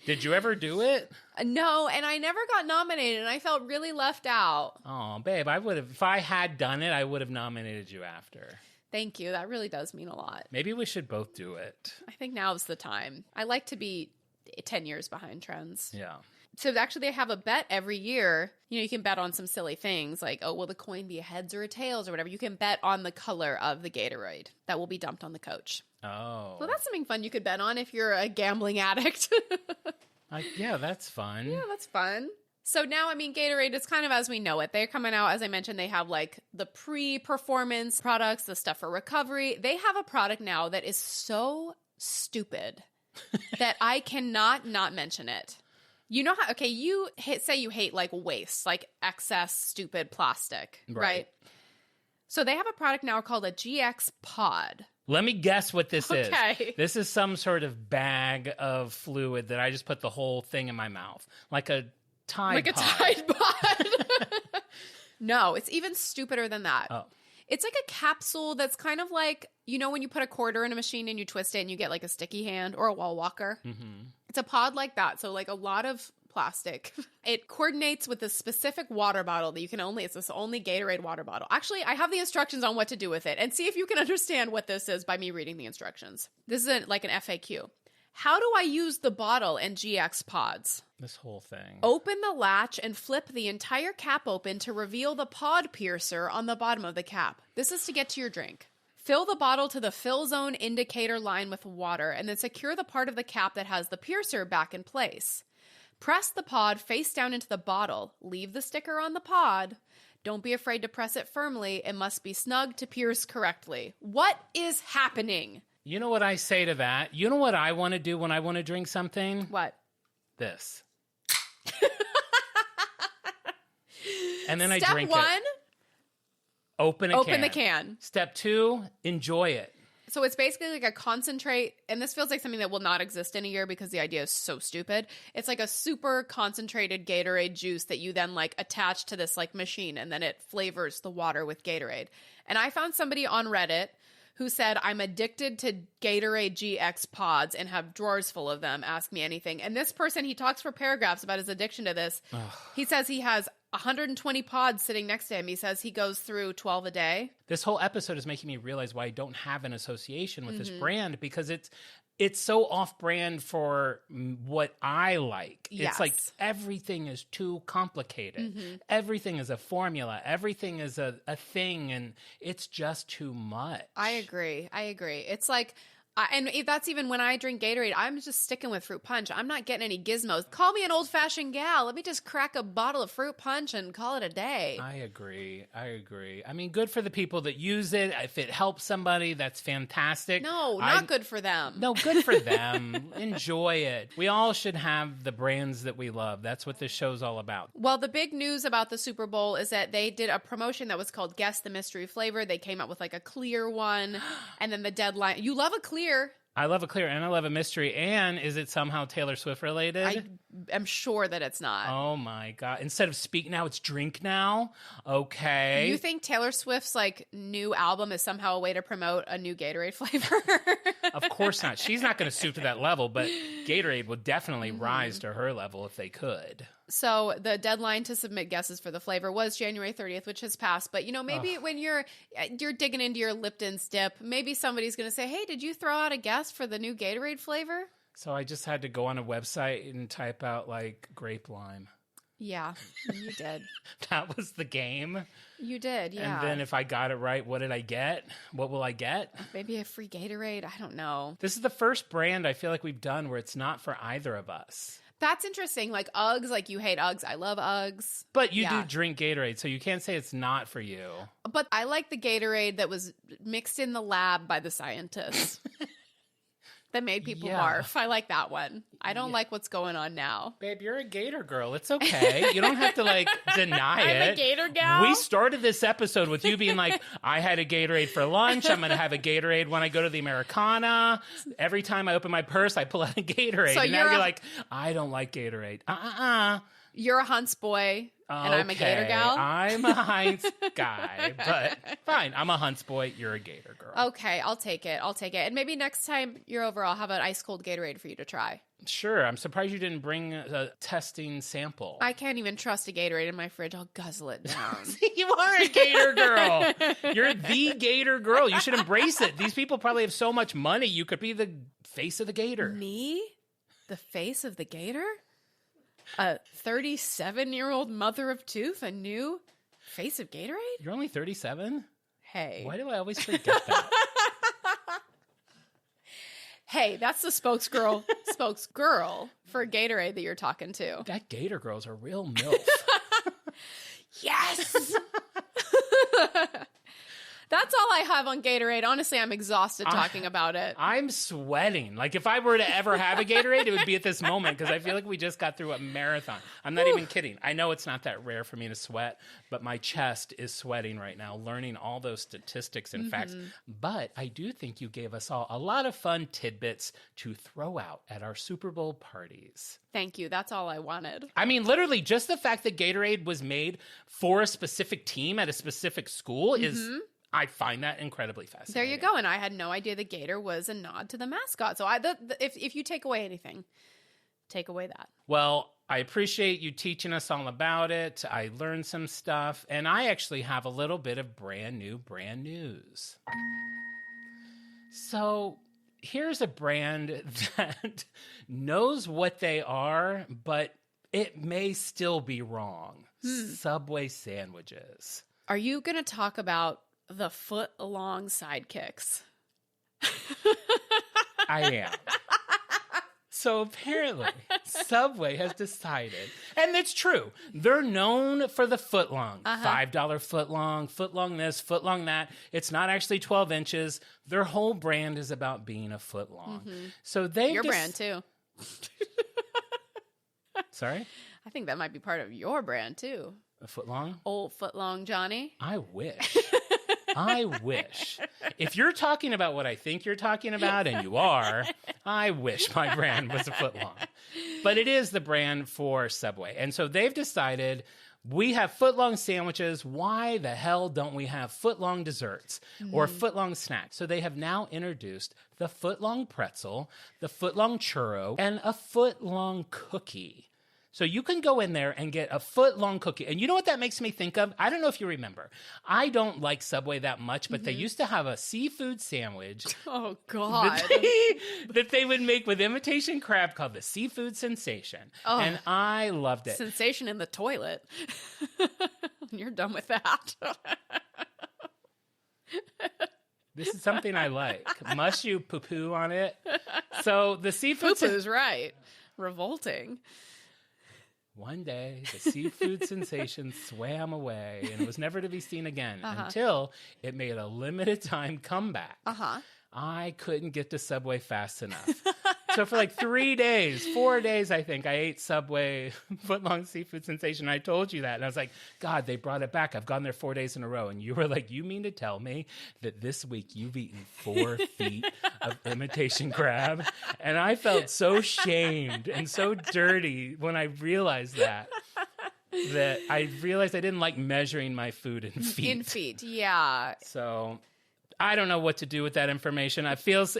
Did you ever do it? No, and I never got nominated, and I felt really left out. Oh, babe, I would have. If I had done it, I would have nominated you after. Thank you. That really does mean a lot. Maybe we should both do it. I think now's the time. I like to be 10 years behind trends. Yeah. So actually they have a bet every year. You know, you can bet on some silly things like, oh, will the coin be a heads or a tails or whatever. You can bet on the color of the Gatorade that will be dumped on the coach. Oh. Well, that's something fun you could bet on if you're a gambling addict. Yeah, that's fun. Yeah, that's fun. So now, I mean, Gatorade is kind of as we know it. They're coming out, as I mentioned, they have like the pre-performance products, the stuff for recovery. They have a product now that is so stupid that I cannot not mention it. You know how, okay, say you hate like waste, like excess stupid plastic, right? So they have a product now called a GX Pod. Let me guess what this is. Okay. This is some sort of bag of fluid that I just put the whole thing in my mouth. Like a Tide Pod. Tide Pod. No, it's even stupider than that. Oh. It's like a capsule that's kind of like, you know, when you put a quarter in a machine and you twist it and you get like a sticky hand or a wall walker. Mm-hmm. It's a pod like that. So like a lot of plastic. It coordinates with a specific water bottle that you can only, it's this only Gatorade water bottle. Actually, I have the instructions on what to do with it, and see if you can understand what this is by me reading the instructions. This is like an FAQ. How do I use the bottle and GX pods? This whole thing. Open the latch and flip the entire cap open to reveal the pod piercer on the bottom of the cap. This is to get to your drink. Fill the bottle to the fill zone indicator line with water and then secure the part of the cap that has the piercer back in place. Press the pod face down into the bottle. Leave the sticker on the pod. Don't be afraid to press it firmly. It must be snug to pierce correctly. What is happening? You know what I say to that? You know what I want to do when I want to drink something? What? This. And then Step I drink one, it. Open the can. Step 2, enjoy it. So it's basically like a concentrate, and this feels like something that will not exist in a year because the idea is so stupid. It's like a super concentrated Gatorade juice that you then like attach to this like machine, and then it flavors the water with Gatorade. And I found somebody on Reddit who said, I'm addicted to Gatorade GX pods and have drawers full of them. Ask me anything. And this person, he talks for paragraphs about his addiction to this. He says he has 120 pods sitting next to him. He says he goes through 12 a day. This whole episode is making me realize why I don't have an association with this brand, because it's so off-brand for what I like. Yes. It's like everything is too complicated. Everything is a formula. Everything is a thing, and it's just too much. I agree. It's like, and if that's even when I drink Gatorade, I'm just sticking with fruit punch. I'm not getting any gizmos. Call me an old-fashioned gal. Let me just crack a bottle of fruit punch and call it a day. I agree. I mean, good for the people that use it. If it helps somebody, that's fantastic. No, not good for them. No, good for them. Enjoy it. We all should have the brands that we love. That's what this show's all about. Well, the big news about the Super Bowl is that they did a promotion that was called Guess the Mystery Flavor. They came out with like a clear one, and then the deadline. You love a clear. I love a clear, and I love a mystery. And is it somehow Taylor Swift related? I am sure that it's not. Oh my God. Instead of speak now, it's drink now? Okay. You think Taylor Swift's like new album is somehow a way to promote a new Gatorade flavor? Of course not. She's not going to stoop to that level, but Gatorade would definitely rise to her level if they could. So the deadline to submit guesses for the flavor was January 30th, which has passed. But, you know, maybe when you're digging into your Lipton's dip, maybe somebody's going to say, hey, did you throw out a guess for the new Gatorade flavor? So I just had to go on a website and type out like grape lime. Yeah, you did. That was the game. You did, yeah. And then if I got it right, what did I get? What will I get? Maybe a free Gatorade? I don't know. This is the first brand I feel like we've done where it's not for either of us. That's interesting. Like Uggs, like you hate Uggs. I love Uggs. But you do drink Gatorade, so you can't say it's not for you. But I like the Gatorade that was mixed in the lab by the scientists. That made people barf. I like that one. I don't like what's going on now. Babe, you're a Gator girl. It's okay. You don't have to, like, deny it. I'm a Gator gal. We started this episode with you being like, I had a Gatorade for lunch. I'm going to have a Gatorade when I go to the Americana. Every time I open my purse, I pull out a Gatorade. So and now you're like, I don't like Gatorade. You're a Hunts boy, and I'm a Gator gal. I'm a Heinz guy, but fine. I'm a Hunts boy. You're a Gator girl. Okay, I'll take it. And maybe next time you're over, I'll have an ice cold Gatorade for you to try. Sure. I'm surprised you didn't bring a testing sample. I can't even trust a Gatorade in my fridge. I'll guzzle it down. You are a Gator girl. You're the Gator girl. You should embrace it. These people probably have so much money. You could be the face of the Gator. Me? The face of the Gator? A 37-year-old mother of two, a new face of Gatorade? You're only 37? Hey. Why do I always forget that? Hey, that's the spokesgirl for Gatorade that you're talking to. That Gator girl's a real MILF. Yes! That's all I have on Gatorade. Honestly, I'm exhausted talking about it. I'm sweating. Like, if I were to ever have a Gatorade, it would be at this moment, because I feel like we just got through a marathon. I'm not even kidding. I know it's not that rare for me to sweat, but my chest is sweating right now, learning all those statistics and facts. But I do think you gave us all a lot of fun tidbits to throw out at our Super Bowl parties. Thank you. That's all I wanted. I mean, literally, just the fact that Gatorade was made for a specific team at a specific school is... I find that incredibly fascinating. There you go. And I had no idea the Gator was a nod to the mascot. So if you take away anything, take away that. Well, I appreciate you teaching us all about it. I learned some stuff. And I actually have a little bit of brand news. So here's a brand that knows what they are, but It may still be wrong. Subway sandwiches. Are you going to talk about the foot-long sidekicks? I am. So apparently, Subway has decided, and it's true, they're known for the footlong. $5 footlong this, footlong that. It's not actually 12 inches. Their whole brand is about being a footlong. So they Your brand, too. Sorry? I think that might be part of your brand, too. A footlong? Old footlong Johnny. I wish. I wish. If you're talking about what I think you're talking about, and you are, I wish my brand was a footlong. But it is the brand for Subway. And so they've decided we have footlong sandwiches. Why the hell don't we have footlong desserts or footlong snacks? So they have now introduced the footlong pretzel, the footlong churro, and a footlong cookie. So you can go in there and get a foot-long cookie. And you know what that makes me think of? I don't know if you remember. I don't like Subway that much, but they used to have a seafood sandwich Oh, God. that they would make with imitation crab called the Seafood Sensation. Oh. And I loved it. Sensation in the toilet. You're done with that. This is something I like. Must you poo-poo on it? So the seafood... Poo-poo's right. Revolting. One day, the seafood sensation swam away and was never to be seen again until it made a limited time comeback. I couldn't get to Subway fast enough. So for like 4 days, I think, I ate Subway footlong seafood sensation. I told you that. And I was like, God, they brought it back. I've gone there 4 days in a row. And you were like, you mean to tell me that this week you've eaten 4 feet of imitation crab? And I felt so shamed and so dirty when I realized that I realized I didn't like measuring my food in feet. In feet, yeah. So I don't know what to do with that information. It feels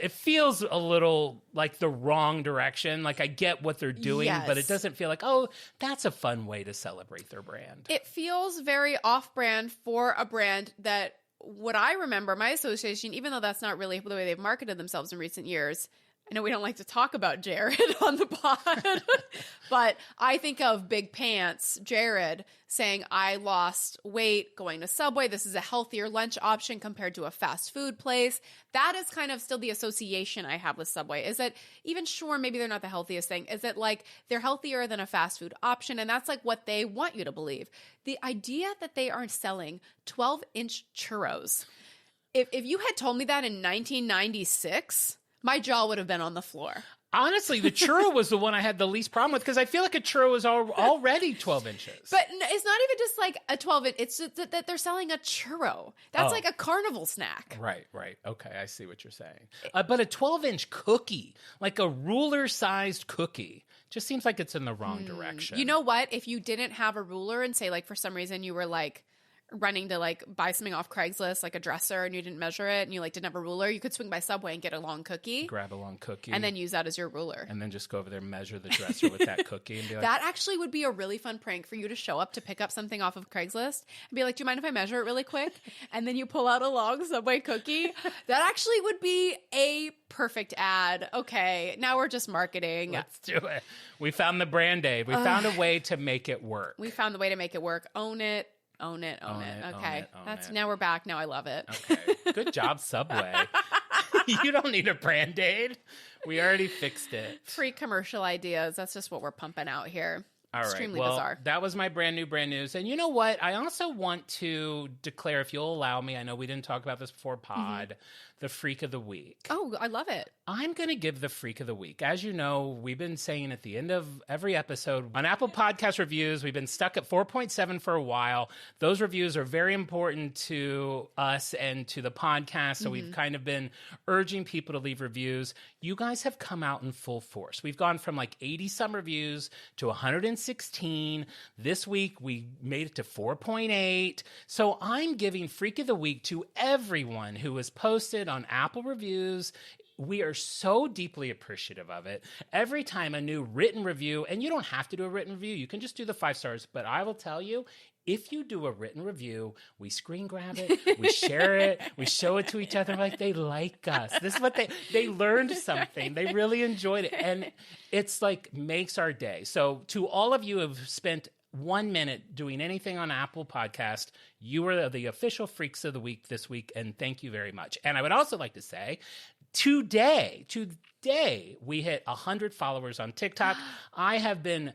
a little like the wrong direction. Like I get what they're doing, but it doesn't feel like, oh, that's a fun way to celebrate their brand. It feels very off-brand for a brand that, what I remember, my association, even though that's not really the way they've marketed themselves in recent years. I know we don't like to talk about Jared on the pod, but I think of Big Pants, Jared, saying, I lost weight going to Subway. This is a healthier lunch option compared to a fast food place. That is kind of still the association I have with Subway. Is that even sure, maybe they're not the healthiest thing. Is that like they're healthier than a fast food option? And that's like what they want you to believe. The idea that they are selling 12-inch churros. If you had told me that in 1996... my jaw would have been on the floor. Honestly, the churro was the one I had the least problem with because I feel like a churro is already 12 inches. But it's not even just like a 12-inch. It's just that they're selling a churro. That's like a carnival snack. Right. Okay, I see what you're saying. But a 12-inch cookie, like a ruler-sized cookie, just seems like it's in the wrong direction. You know what? If you didn't have a ruler and say like for some reason you were like running to like buy something off Craigslist, like a dresser, and you didn't measure it and you like didn't have a ruler, you could swing by Subway and get a long cookie. Grab a long cookie. And then use that as your ruler. And then just go over there and measure the dresser with that cookie and be like... That actually would be a really fun prank for you to show up to pick up something off of Craigslist and be like, do you mind if I measure it really quick? And then you pull out a long Subway cookie. That actually would be a perfect ad. Okay, now we're just marketing. Let's do it. We found the brand, Dave. We found a way to make it work. We found the way to make it work. Own it. Okay. Now we're back. Now I love it. Okay. Good job, Subway. You don't need a Brand-Aid. We already fixed it. Free commercial ideas. That's just what we're pumping out here. All right. Extremely Well, bizarre. that was my brand news. And you know what? I also want to declare, if you'll allow me, I know we didn't talk about this before pod, the Freak of the Week. Oh, I love it. I'm going to give the Freak of the Week. As you know, we've been saying at the end of every episode on Apple Podcast reviews, we've been stuck at 4.7 for a while. Those reviews are very important to us and to the podcast. So we've kind of been urging people to leave reviews. You guys have come out in full force. We've gone from like 80 some reviews to 116. This week we made it to 4.8. So I'm giving Freak of the Week to everyone who has posted on Apple reviews. We are so deeply appreciative of it. Every time a new written review, and you don't have to do a written review, you can just do the 5 stars, but I will tell you, if you do a written review, we screen grab it, we share it, we show it to each other. Like, they like us. This is what they learned something. They really enjoyed it. And it's like makes our day. So to all of you who have spent 1 minute doing anything on Apple Podcast, you are the official Freaks of the Week this week, and thank you very much. And I would also like to say, today we hit 100 followers on TikTok. I have been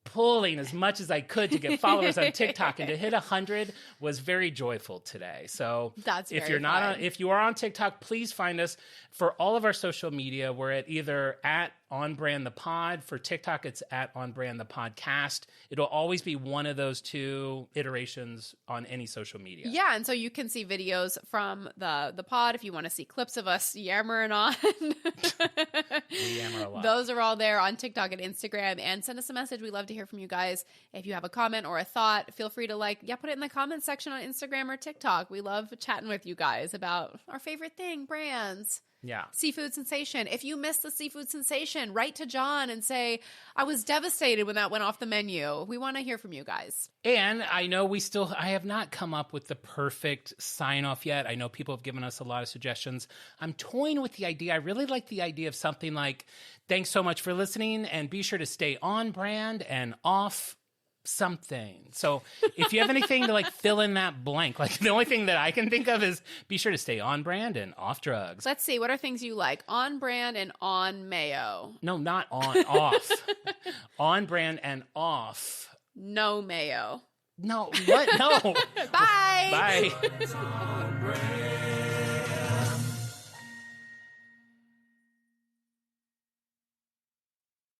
pulling as much as I could to get followers on TikTok, and to hit 100 was very joyful today. So that's if very you're not fun. if you are on TikTok, please find us. For all of our social media, we're at either at On Brand the Pod. For TikTok, it's at On Brand the Podcast. It'll always be one of those two iterations on any social media. Yeah, and so you can see videos from the pod if you want to see clips of us yammering on. We yammer a lot. Those are all there on TikTok and Instagram. And send us a message. We love to hear from you guys. If you have a comment or a thought, feel free to put it in the comment section on Instagram or TikTok. We love chatting with you guys about our favorite thing, brands. Yeah. Seafood sensation. If you missed the seafood sensation, write to Jon and say, I was devastated when that went off the menu. We want to hear from you guys. And I know I have not come up with the perfect sign off yet. I know people have given us a lot of suggestions. I'm toying with the idea. I really like the idea of something like, thanks so much for listening, and be sure to stay on brand and off something. So if you have anything to fill in that blank, the only thing that I can think of is be sure to stay on brand and off drugs. Let's see. What are things you like? On brand and on mayo. No, not on, off. On brand and off. No mayo. No, what? No. Bye. Bye. On brand.